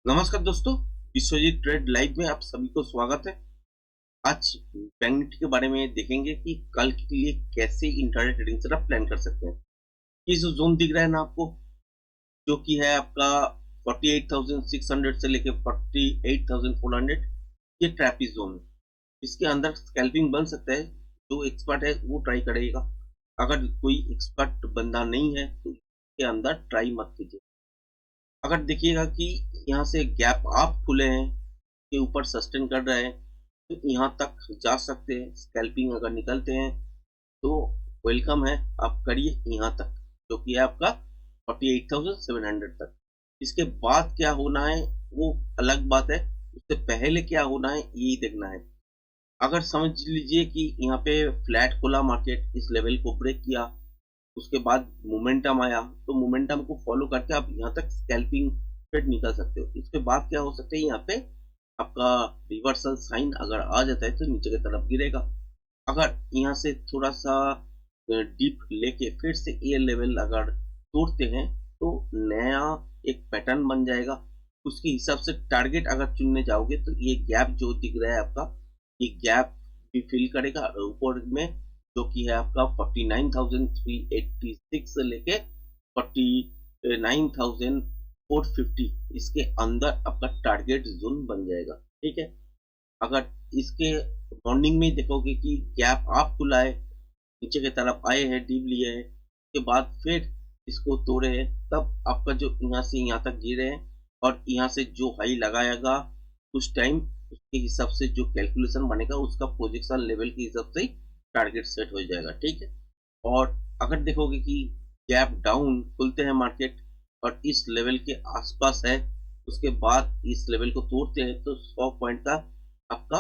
नमस्कार दोस्तों, Vishwajeet trade live में आप सभी को स्वागत है। आज बैंक निफ्टी के बारे में देखेंगे कि कल के लिए कैसे इंट्राडे ट्रेडिंग सेटअप प्लान कर सकते हैं। ये जो जोन दिख रहा है ना आपको, जो कि है आपका 48,600 से लेके 48,400, ये ट्रैपिज जोन है। इसके अंदर स्कैल्पिंग बन सकता है। जो एक्सपर्ट है वो ट्राई करेगा। अगर कोई एक्सपर्ट बंदा नहीं है तो इसके अंदर ट्राई मत कीजिए। अगर देखिएगा कि यहाँ से गैप आप खुले हैं के ऊपर सस्टेन कर रहे हैं तो यहाँ तक जा सकते हैं। स्कैल्पिंग अगर निकलते हैं तो वेलकम है, आप करिए यहाँ तक, जो कि है आपका 48,700 तक। इसके बाद क्या होना है वो अलग बात है, उससे पहले क्या होना है यही देखना है। अगर समझ लीजिए कि यहाँ पे फ्लैट खुला मार्केट, इस लेवल को ब्रेक किया, उसके बाद मोमेंटम आया, तो मोमेंटम को फॉलो करके आप यहाँ तक स्कैल्पिंग ट्रेड निकल सकते हो। इसके बाद क्या हो सकता है, यहाँ पे आपका रिवर्सल साइन अगर आ जाता है तो नीचे की तरफ गिरेगा। अगर यहाँ से थोड़ा सा डीप लेके फिर से ये लेवल अगर तोड़ते हैं तो नया एक पैटर्न बन जाएगा। उसके हिसाब से टारगेट अगर चुनने जाओगे तो ये गैप जो दिख रहा है आपका, ये गैप भी फिल करेगा ऊपर में, जो कि है आपका 49,386 से लेके 49,450, इसके अंदर आपका टारगेट जोन बन जाएगा। ठीक है। अगर इसके मॉर्निंग में देखोगे कि गैप आप खुला है, नीचे की तरफ आए हैं, डीप लिए हैं, उसके बाद फिर इसको तोड़े हैं, तब आपका जो यहाँ से यहाँ तक गिरे हैं और यहाँ से जो हाई लगाएगा उस टाइम, उसके हिसाब से जो कैलकुलेशन बनेगा उसका पोजीशन लेवल के हिसाब से टारगेट सेट हो जाएगा। ठीक है। और अगर देखोगे कि गैप डाउन खुलते हैं मार्केट और इस लेवल के आसपास है, उसके बाद इस लेवल को तोड़ते हैं तो 100 पॉइंट का आपका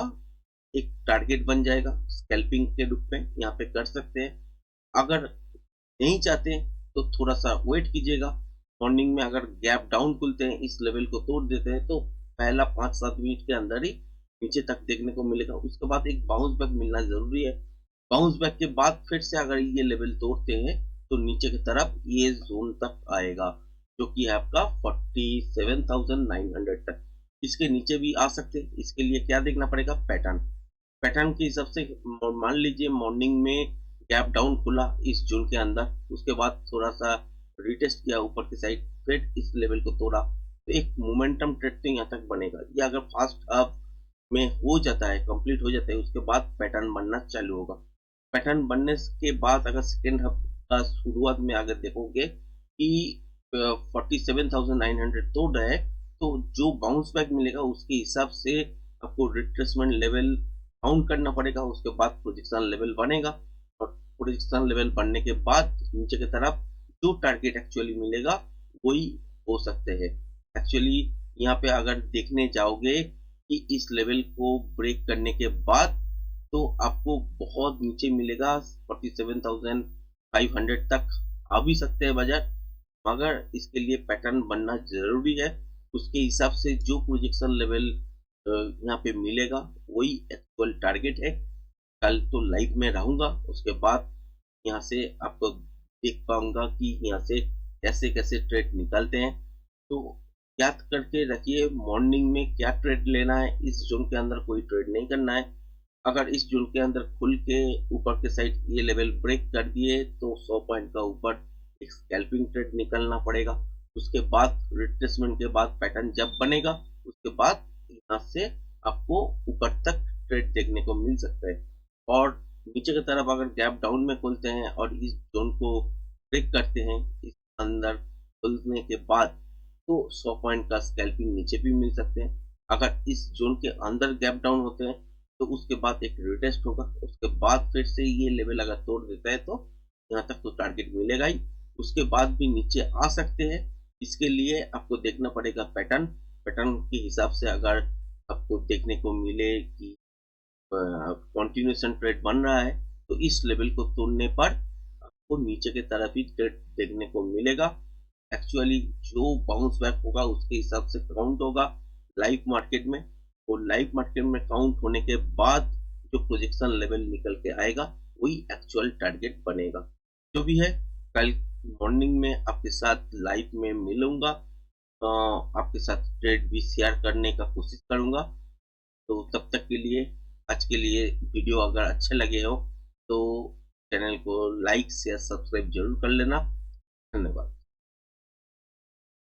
एक टारगेट बन जाएगा। स्कैल्पिंग के रूप में यहाँ पे कर सकते हैं। अगर नहीं चाहते तो थोड़ा सा वेट कीजिएगा। मॉर्निंग में अगर गैप डाउन खुलते हैं, इस लेवल को तोड़ देते हैं, तो पहला 5-7 मिनट के अंदर ही नीचे तक देखने को मिलेगा। उसके बाद एक बाउंस बैक मिलना जरूरी है। बाउंस बैक के बाद फिर से अगर ये लेवल तोड़ते हैं तो नीचे की तरफ ये जोन तक आएगा, जो कि है आपका 47,900 तक। इसके नीचे भी आ सकते हैं। इसके लिए क्या देखना पड़ेगा, पैटर्न। पैटर्न के हिसाब से मान लीजिए मॉर्निंग में गैप डाउन खुला इस जोन के अंदर, उसके बाद थोड़ा सा रिटेस्ट किया ऊपर की साइड, फिर इस लेवल को तोड़ा, तो एक मोमेंटम ट्रेड तो यहाँ तक बनेगा। ये अगर फास्ट अप में हो जाता है, कंप्लीट हो जाता है, उसके बाद पैटर्न बनना चालू होगा। पैटर्न बनने के बाद अगर सेकेंड हाफ का शुरुआत में अगर देखोगे कि 47,900 तोड़ रहा है, तो जो बाउंस बैक मिलेगा उसके हिसाब से आपको रिट्रेसमेंट लेवल काउंट करना पड़ेगा। उसके बाद प्रोजेक्शन लेवल बनेगा और प्रोजेक्शन लेवल बनने के बाद नीचे की तरफ जो टारगेट एक्चुअली मिलेगा वही हो सकते हैं। एक्चुअली यहाँ पे अगर देखने जाओगे कि इस लेवल को ब्रेक करने के बाद तो आपको बहुत नीचे मिलेगा, 47,500 तक आ भी सकते हैं बाजार, मगर इसके लिए पैटर्न बनना जरूरी है। उसके हिसाब से जो प्रोजेक्शन लेवल यहाँ पे मिलेगा वही एक्चुअल टारगेट है। कल तो लाइव में रहूंगा, उसके बाद यहाँ से आपको देख पाऊंगा कि यहाँ से कैसे कैसे ट्रेड निकलते हैं। तो याद करके रखिए, मॉर्निंग में क्या ट्रेड लेना है, इस जोन के अंदर कोई ट्रेड नहीं करना है। अगर इस जोन के अंदर खुल के ऊपर के साइड ये लेवल ब्रेक कर दिए तो 100 पॉइंट का ऊपर एक स्कैल्पिंग ट्रेड निकलना पड़ेगा। उसके बाद रिट्रेसमेंट के बाद पैटर्न जब बनेगा, उसके बाद यहाँ से आपको ऊपर तक ट्रेड देखने को मिल सकता है। और नीचे की तरफ अगर गैप डाउन में खुलते हैं और इस जोन को ब्रेक करते हैं, इस अंदर खुलने के बाद तो 100 पॉइंट का स्कैल्पिंग नीचे भी मिल सकते हैं। अगर इस जोन के अंदर गैप डाउन होते हैं तो उसके बाद एक रिटेस्ट होगा, उसके बाद फिर से ये लेवल अगर तोड़ देता है तो यहाँ तक तो टारगेट मिलेगा ही। उसके बाद भी नीचे आ सकते हैं। इसके लिए आपको देखना पड़ेगा पैटर्न। पैटर्न के हिसाब से अगर आपको देखने को मिले कि कंटिन्यूएशन ट्रेड बन रहा है तो इस लेवल को तोड़ने पर आपको नीचे की तरफ ही ट्रेड देखने को मिलेगा। एक्चुअली जो बाउंस बैक होगा उसके हिसाब से काउंट होगा लाइव मार्केट में, और लाइव मार्केट में काउंट होने के बाद जो प्रोजेक्शन लेवल निकल के आएगा वही एक्चुअल टारगेट बनेगा। जो भी है, कल मॉर्निंग में आपके साथ लाइव में मिलूंगा, आपके साथ ट्रेड भी शेयर करने का कोशिश करूंगा। तो तब तक के लिए, आज के लिए वीडियो अगर अच्छे लगे हो तो चैनल को लाइक शेयर सब्सक्राइब जरूर कर लेना। धन्यवाद।